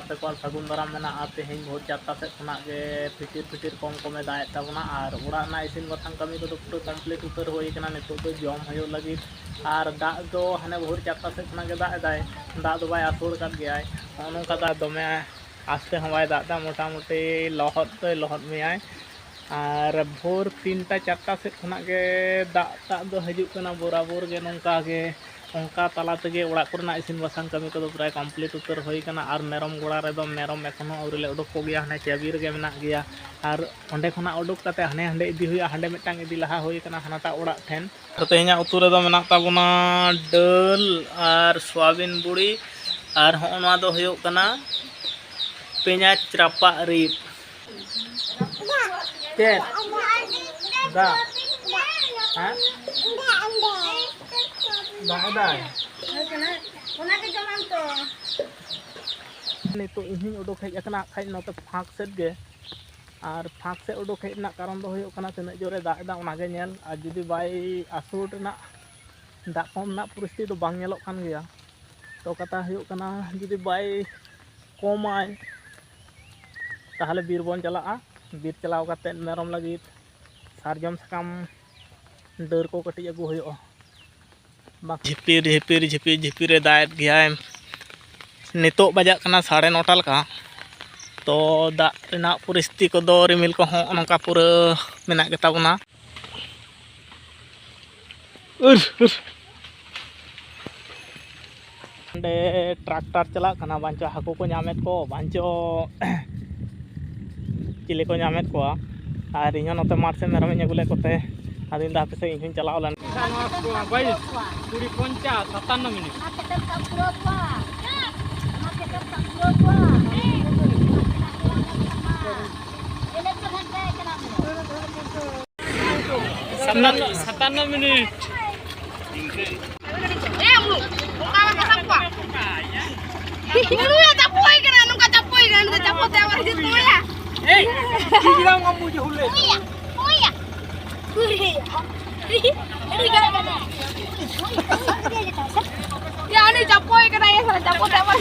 तक सागुन दाराम मेना तेहें भोर 4टा सेट खना गे फिटिर फिटिर कम कमे दाए ताबना और ओड़ा ना इसिन बाथान कमी को पूरा कमप्लीट उतर होई कना नितो दो जम होयो लगी और दाग दो हाने भोर 4टा सेट खना गे दाए दाए दाग दो बाय आसुर काट गया नोंका दा दमे आस्ते हवाय दाग दा मोटामुटी लहद मेयाय और भोर 3टा 4टा सेट खना गे दाग दो हजूक कना बराबर गे नोंका गे onka tala tege oड़ा korena isin basang kami ko प्राय कमप्लीट उतर होई कना और मेरम गोड़ा रे दो मेरम एखोनो अवरी ले उडुक को गया हने चाबी रे मेना गया और ओंडे खना उडुक काते हने हंडे इदी हुई हंडे मिटांग इदी लहा होई कना हनाटा ओड़ा ठेन तो तेहेኛ उतु रे दो मेना ताबुना डल और सोयाबीन बुड़ी और होना दो हुयो कना पेंयाज रापा रिप के दा हां नितो इहिं उडुक हेज अकना खाइ नते फाक सेट गे और फाक से उडुक हेजना कारण दो हुयो कना तिना जोरे दाग दा ओनागे नेल और जुदी बाय आसुर ना दाग कम ना परिस्थिति दो बांग नेलोक कान गया तो कथा हुयो कना जुदी बाय कमाय ताहले बीर बोन चलाआ बीर चलाव काते मेरम लगी सारजम सकाम डर को कटी अगु हुयो झिपिर झिपिर झिपिर झिपिर दाएद गया नितो बजा कना 9:30 लका तो दा रेना परिस्थिति को दो रिमिल को हों नोंका पूरा मेना गेता बना अंडे ट्रैक्टर चला कना बांचो हाकू को नामेत को बांचो चिले को नामेत को और इनो नते माठ से मेरम अगुले कोते आदिन दा पे इन चलाव लन 57 minute Ya ni capoy kena ya sana capoy.